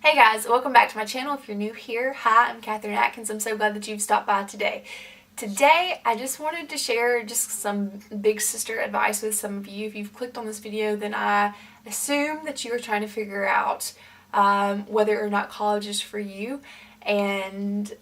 Hey guys, welcome back to my channel. If you're new here, hi, I'm Kathryn Atkins. I'm so glad that you've stopped by today. Today, I just wanted to share just some big sister advice with some of you. If you've clicked on this video, then I assume that you are trying to figure out whether or not college is for you. And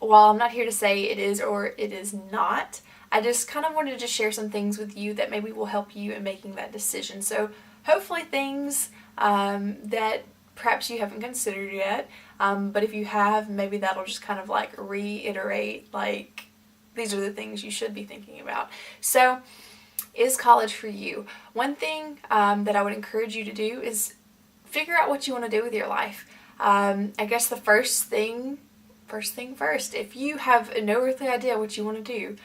while I'm not here to say it is or it is not, I just kind of wanted to share some things with you that maybe will help you in making that decision. So hopefully things that perhaps you haven't considered yet, but if you have, maybe that'll just kind of like reiterate like these are the things you should be thinking about. So is college for you? One thing that I would encourage you to do is figure out what you want to do with your life. I guess the first thing first, if you have no earthly idea what you want to do,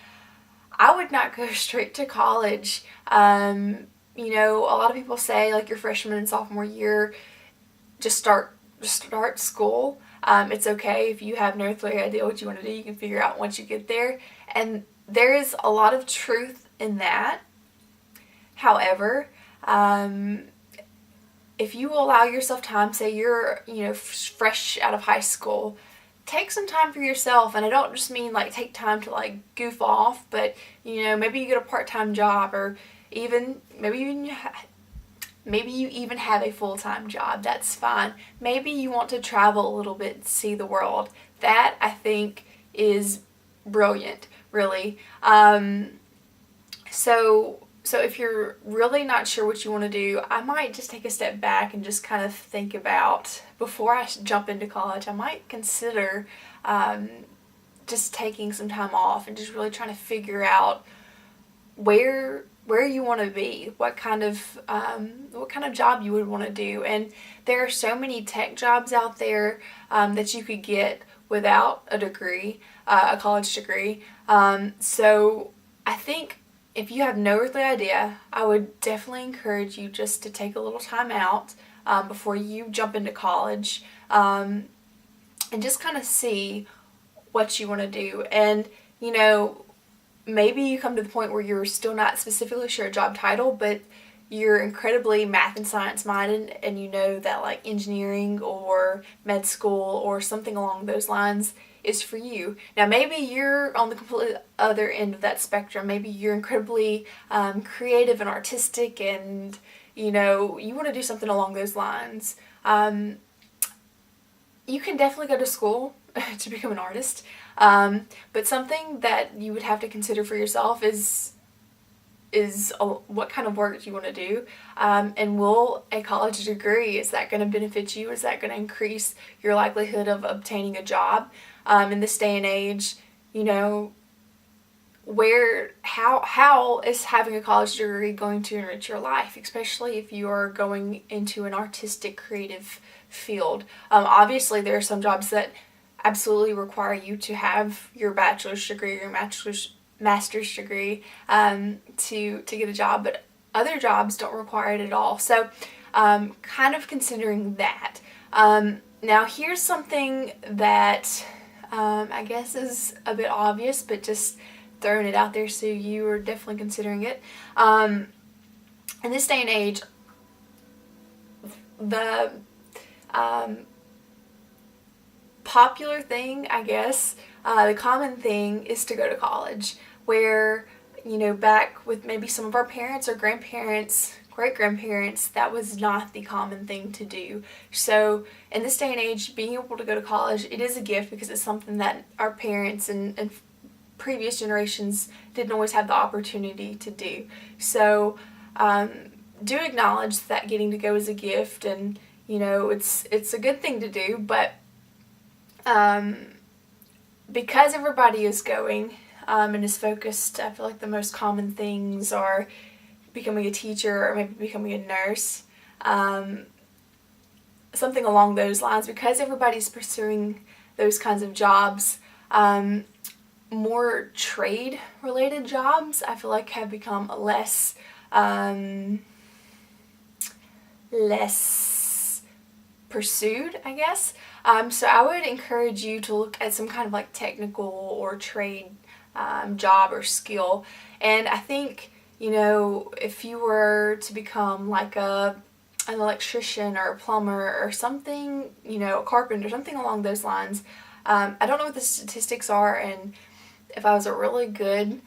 I would not go straight to college. You know, a lot of people say like your freshman and sophomore year, just start school. It's okay if you have no clear idea what you want to do. You can figure out once you get there, and there is a lot of truth in that. However, if you allow yourself time, say you're fresh out of high school, take some time for yourself. And I don't just mean like take time to like goof off, but maybe you get a part-time job, or maybe you even have a full-time job. That's fine. Maybe you want to travel a little bit and see the world. That, I think, is brilliant, really. So if you're really not sure what you want to do, I might just take a step back and just kind of think about, before I jump into college, I might consider just taking some time off and just really trying to figure out where you want to be, what kind of job you would want to do. And there are so many tech jobs out there that you could get without a degree, a college degree. So I think if you have no earthly idea, I would definitely encourage you just to take a little time out before you jump into college, and just kind of see what you want to do. And maybe you come to the point where you're still not specifically sure a job title, but you're incredibly math and science minded, and you know that like engineering or med school or something along those lines is for you. Now maybe you're on the completely other end of that spectrum. Maybe you're incredibly creative and artistic, and you want to do something along those lines. You can definitely go to school to become an artist, but something that you would have to consider for yourself is what kind of work you want to do, and will a college degree, is that going to benefit you? Is that going to increase your likelihood of obtaining a job in this day and age? How is having a college degree going to enrich your life, especially if you are going into an artistic, creative field? Obviously, there are some jobs that absolutely require you to have your bachelor's degree or your master's degree to get a job, but other jobs don't require it at all. So kind of considering that. Now here's something that I guess is a bit obvious, but just throwing it out there so you are definitely considering it. In this day and age, the popular thing, I guess, the common thing is to go to college, where, back with maybe some of our parents or grandparents, great-grandparents, that was not the common thing to do. So in this day and age, being able to go to college, it is a gift, because it's something that our parents and previous generations didn't always have the opportunity to do. So do acknowledge that getting to go is a gift, and it's a good thing to do, but because everybody is going and is focused, I feel like the most common things are becoming a teacher or maybe becoming a nurse, something along those lines. Because everybody's pursuing those kinds of jobs, more trade-related jobs, I feel like, have become less pursued, I guess. So I would encourage you to look at some kind of like technical or trade job or skill. And I think, if you were to become like a an electrician or a plumber or something, a carpenter, something along those lines. I don't know what the statistics are, and if I was a really good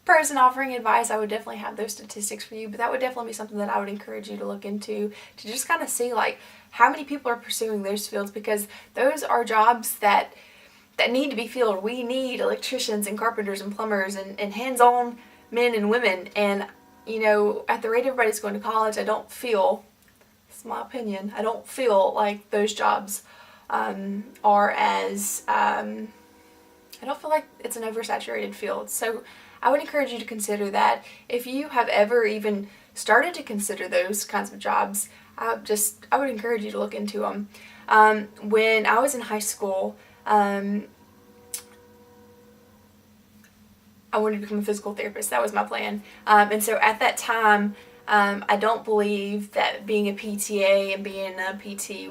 person offering advice, I would definitely have those statistics for you, but that would definitely be something that I would encourage you to look into, to just kind of see like how many people are pursuing those fields, because those are jobs that need to be filled. We need electricians and carpenters and plumbers and hands-on men and women, and at the rate everybody's going to college, I don't feel, it's my opinion, I don't feel like those jobs are as, I don't feel like it's an oversaturated field. So I would encourage you to consider that. If you have ever even started to consider those kinds of jobs, I would encourage you to look into them. When I was in high school, I wanted to become a physical therapist. That was my plan. And so at that time, I don't believe that being a PTA and being a PT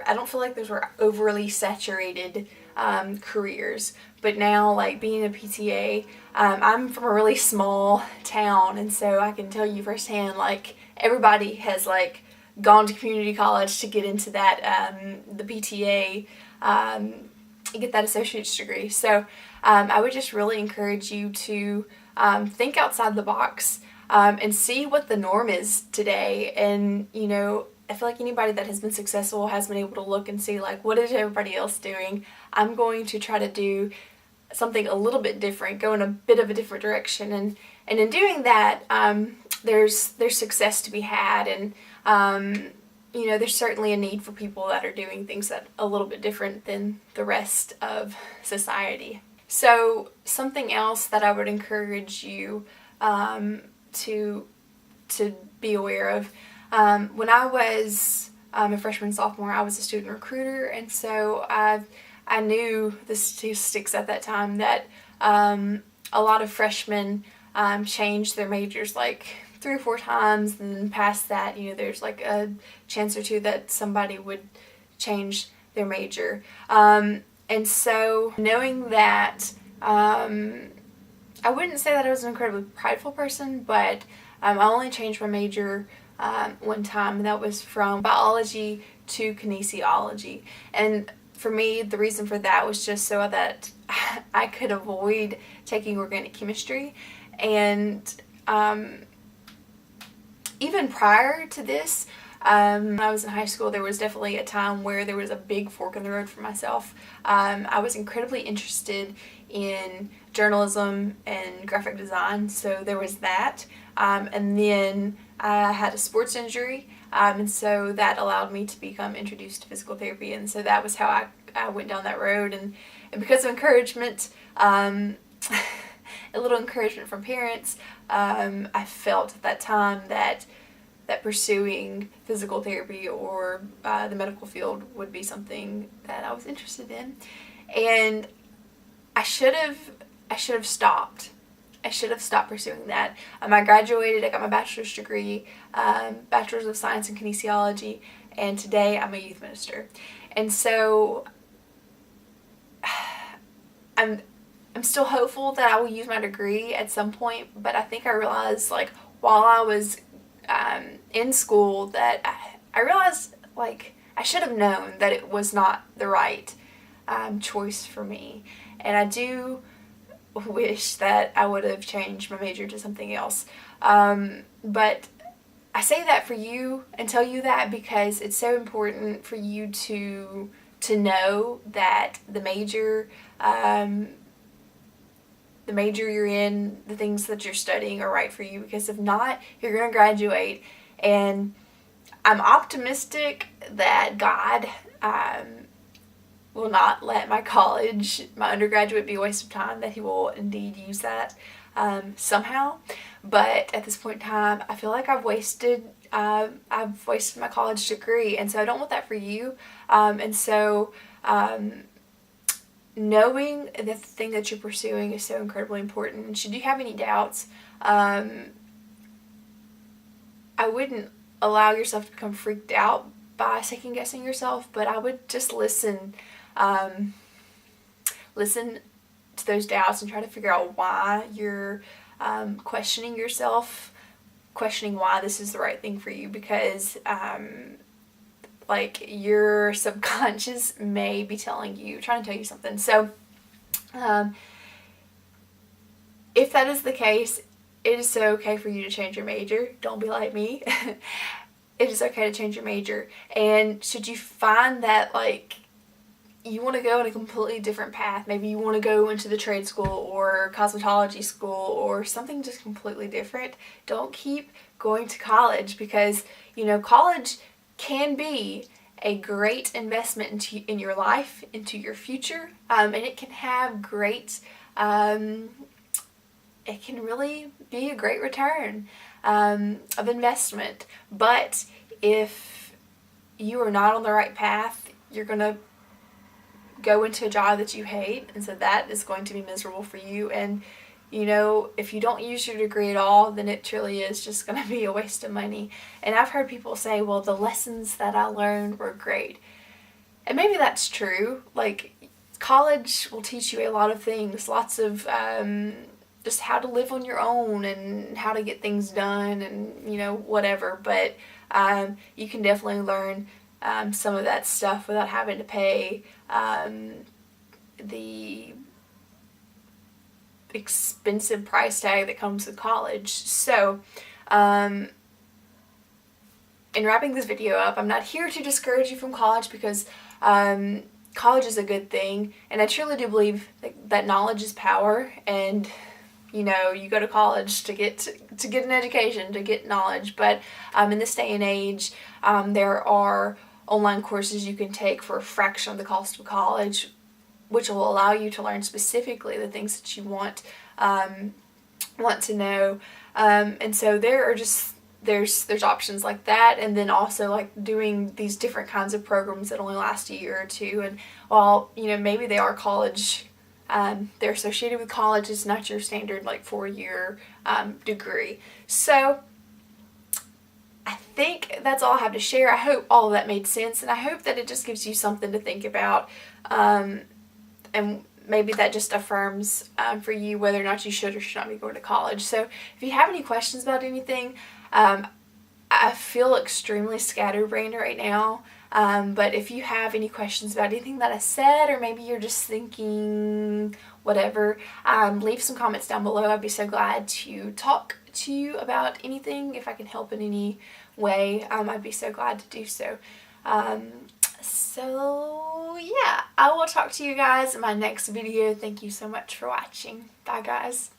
I don't feel like those were overly saturated careers. But now, like being a PTA, I'm from a really small town, and so I can tell you firsthand, like everybody has like gone to community college to get into that, the PTA, get that associate's degree. So I would just really encourage you to think outside the box and see what the norm is today. And I feel like anybody that has been successful has been able to look and see like, what is everybody else doing? I'm going to try to do something a little bit different, go in a bit of a different direction, and in doing that, there's success to be had, and there's certainly a need for people that are doing things that a little bit different than the rest of society. So something else that I would encourage you to be aware of, when I was a freshman, sophomore, I was a student recruiter, and so I knew the statistics at that time that a lot of freshmen changed their majors like 3 or 4 times, and then past that, there's like a chance or two that somebody would change their major. And so knowing that, I wouldn't say that I was an incredibly prideful person, but I only changed my major one time, and that was from biology to kinesiology. And for me, the reason for that was just so that I could avoid taking organic chemistry. And even prior to this, when I was in high school, there was definitely a time where there was a big fork in the road for myself. I was incredibly interested in journalism and graphic design, so there was that. And then I had a sports injury, and so that allowed me to become introduced to physical therapy, and so that was how I went down that road. And because of encouragement, a little encouragement from parents, I felt at that time that pursuing physical therapy or the medical field would be something that I was interested in. And I should have stopped. I should have stopped pursuing that. I graduated, I got my bachelor's degree, Bachelor's of Science in Kinesiology, and today I'm a youth minister. And so I'm still hopeful that I will use my degree at some point, but I think I realized, like, while I was in school, that I realized, like, I should have known that it was not the right choice for me. And I do wish that I would have changed my major to something else. But I say that for you and tell you that because it's so important for you to know that the major you're in, the things that you're studying are right for you, because if not, you're going to graduate. And I'm optimistic that God will not let my undergraduate be a waste of time, that He will indeed use that somehow. But at this point in time, I feel like I've wasted my college degree, and so I don't want that for you. And so knowing that the thing that you're pursuing is so incredibly important. And should you have any doubts, I wouldn't allow yourself to become freaked out by second guessing yourself, but I would just listen to those doubts and try to figure out why you're questioning yourself questioning why this is the right thing for you, because like your subconscious may be trying to tell you something. So if that is the case, it is so okay for you to change your major. Don't be like me. It is okay to change your major. And should you find that like you want to go in a completely different path, maybe you want to go into the trade school or cosmetology school or something just completely different, don't keep going to college, because you know college can be a great investment in your life, into your future, and it can have great it can really be a great return of investment. But if you are not on the right path, you're going to go into a job that you hate, and so that is going to be miserable for you. And you know, if you don't use your degree at all, then it truly is just going to be a waste of money. And I've heard people say, well, the lessons that I learned were great. And maybe that's true. Like, college will teach you a lot of things, lots of just how to live on your own and how to get things done and, you know, whatever. But you can definitely learn some of that stuff without having to pay the expensive price tag that comes with college. So, in wrapping this video up, I'm not here to discourage you from college, because college is a good thing, and I truly do believe that knowledge is power, and you know, you go to college to get an education, to get knowledge. But in this day and age, there are online courses you can take for a fraction of the cost of college, which will allow you to learn specifically the things that you want to know. And so there are just there's options like that, and then also like doing these different kinds of programs that only last a year or two. And while you know maybe they are college, they're associated with college, it's not your standard like 4-year degree. So I think that's all I have to share. I hope all of that made sense, and I hope that it just gives you something to think about, and maybe that just affirms for you whether or not you should or should not be going to college. So if you have any questions about anything, I feel extremely scatterbrained right now, but if you have any questions about anything that I said, or maybe you're just thinking whatever, leave some comments down below. I'd be so glad to talk to you about anything. If I can help in any way, I'd be so glad to do so. So yeah, I will talk to you guys in my next video. Thank you so much for watching. Bye guys.